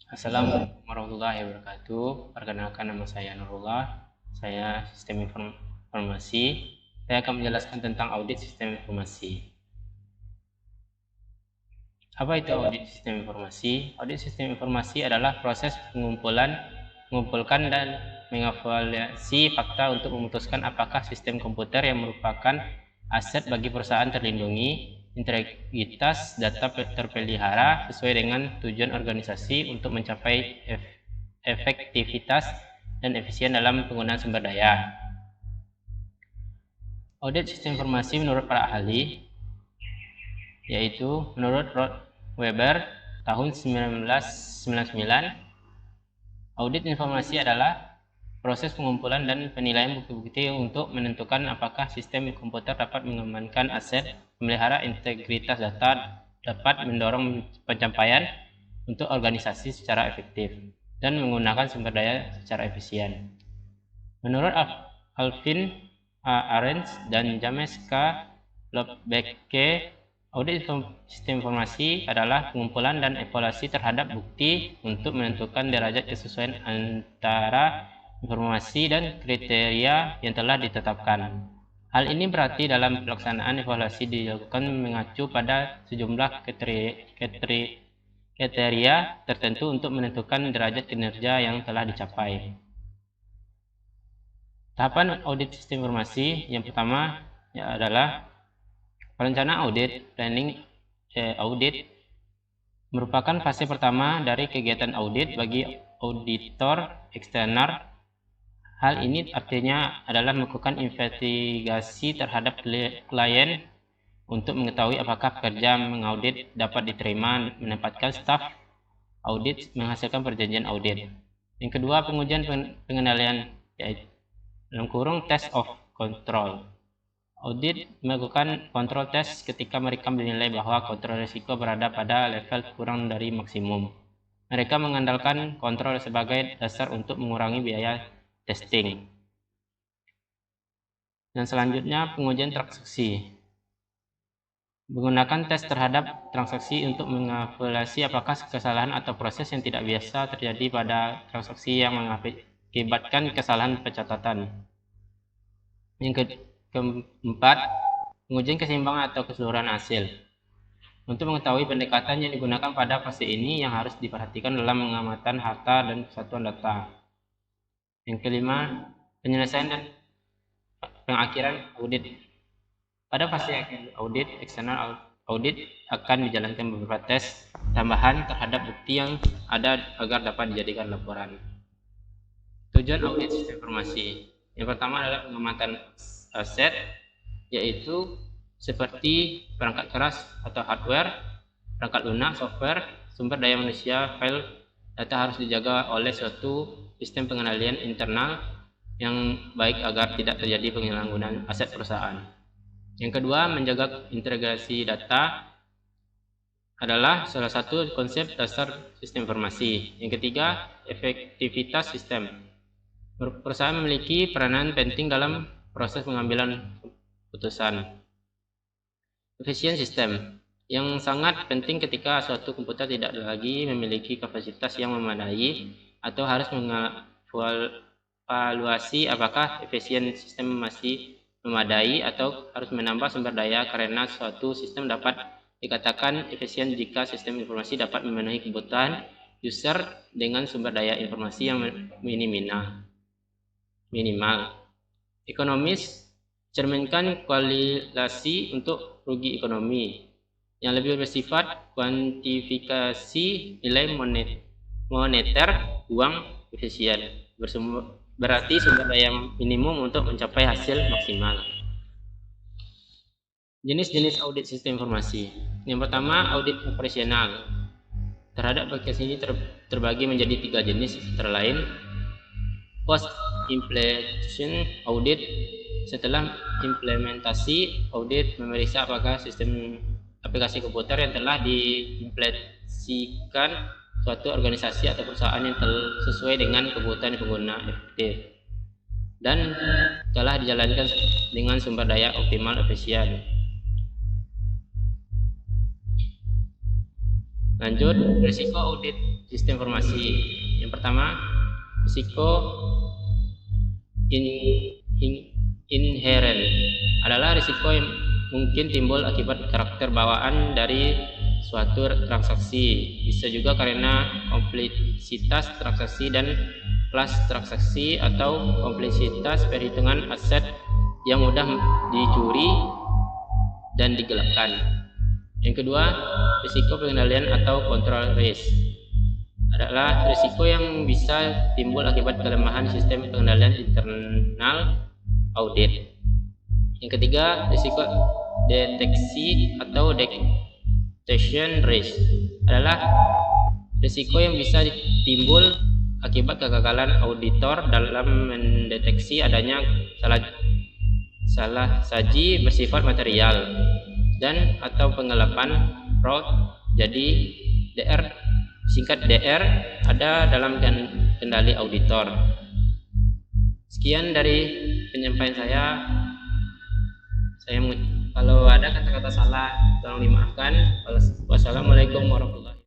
Assalamualaikum warahmatullahi wabarakatuh. Perkenalkan, nama saya Nurullah. Saya Sistem Informasi. Saya akan menjelaskan tentang audit sistem informasi. Apa itu audit sistem informasi? Audit sistem informasi adalah proses mengumpulkan dan mengevaluasi fakta untuk memutuskan apakah sistem komputer yang merupakan aset bagi perusahaan terlindungi, integritas data terpelihara sesuai dengan tujuan organisasi untuk mencapai efektivitas dan efisien dalam penggunaan sumber daya. Audit sistem informasi menurut para ahli, yaitu menurut Rod Weber tahun 1999, audit informasi adalah proses pengumpulan dan penilaian bukti-bukti untuk menentukan apakah sistem komputer dapat mengamankan aset, memelihara integritas data, dapat mendorong pencapaian untuk organisasi secara efektif, dan menggunakan sumber daya secara efisien. Menurut Alvin A. Arens dan James K. Lobecke, audit sistem informasi adalah pengumpulan dan evaluasi terhadap bukti untuk menentukan derajat kesesuaian antara informasi dan kriteria yang telah ditetapkan. Hal ini berarti dalam pelaksanaan evaluasi dilakukan mengacu pada sejumlah kriteria tertentu untuk menentukan derajat kinerja yang telah dicapai. Tahapan audit sistem informasi yang pertama adalah perencanaan audit. Planning audit merupakan fase pertama dari kegiatan audit bagi auditor eksternal. Hal ini artinya adalah melakukan investigasi terhadap klien untuk mengetahui apakah pekerja mengaudit dapat diterima, menempatkan staf audit, menghasilkan perjanjian audit. Yang kedua, pengujian pengendalian, yaitu test of control. Audit melakukan kontrol tes ketika mereka menilai bahwa kontrol risiko berada pada level kurang dari maksimum. Mereka mengandalkan kontrol sebagai dasar untuk mengurangi biaya testing. Dan selanjutnya, pengujian transaksi. Menggunakan tes terhadap transaksi untuk mengevaluasi apakah kesalahan atau proses yang tidak biasa terjadi pada transaksi yang mengakibatkan kesalahan pencatatan. Yang keempat, pengujian keseimbangan atau keseluruhan hasil. Untuk mengetahui pendekatan yang digunakan pada fase ini yang harus diperhatikan dalam pengamatan harta dan kesatuan data. Yang kelima, penyelesaian dan pengakhiran audit. Pada fase audit, eksternal audit akan dijalankan beberapa tes tambahan terhadap bukti yang ada agar dapat dijadikan laporan. Tujuan audit sistem informasi. Yang pertama adalah pengamatan aset, yaitu seperti perangkat keras atau hardware, perangkat lunak, software, sumber daya manusia, file, data harus dijaga oleh suatu sistem pengendalian internal yang baik agar tidak terjadi penyalahgunaan aset perusahaan. Yang kedua, menjaga integrasi data adalah salah satu konsep dasar sistem informasi. Yang ketiga, efektivitas sistem. Perusahaan memiliki peranan penting dalam proses pengambilan keputusan. Efisien sistem yang sangat penting ketika suatu komputer tidak lagi memiliki kapasitas yang memadai atau harus mengevaluasi apakah efisien sistem masih memadai atau harus menambah sumber daya, karena suatu sistem dapat dikatakan efisien jika sistem informasi dapat memenuhi kebutuhan user dengan sumber daya informasi yang minimal. Ekonomis, cerminkan kualilasi untuk rugi ekonomi yang lebih bersifat kuantifikasi nilai moneter uang efisien, berarti sumber daya minimum untuk mencapai hasil maksimal. Jenis-jenis audit sistem informasi. Yang pertama, audit operasional. Terhadap bagian ini terbagi menjadi 3 jenis antara lain: post implementation audit, setelah implementasi audit memeriksa apakah sistem aplikasi komputer yang telah diimplementasikan suatu organisasi atau perusahaan yang sesuai dengan kebutuhan pengguna efektif dan telah dijalankan dengan sumber daya optimal efisien. Lanjut, risiko audit sistem informasi. Yang pertama, risiko inherent adalah risiko yang mungkin timbul akibat karakter bawaan dari suatu transaksi. Bisa juga karena kompleksitas transaksi dan kelas transaksi atau kompleksitas perhitungan aset yang mudah dicuri dan digelapkan. Yang kedua, risiko pengendalian atau control risk adalah risiko yang bisa timbul akibat kelemahan sistem pengendalian internal audit. Yang ketiga, risiko deteksi atau detection risk adalah risiko yang bisa timbul akibat kegagalan auditor dalam mendeteksi adanya salah saji bersifat material dan atau penggelapan fraud. Jadi singkat DR ada dalam kendali auditor. Sekian dari penyampaian saya. Kalau ada kata-kata salah tolong dimaafkan. Wassalamualaikum warahmatullahi wabarakatuh.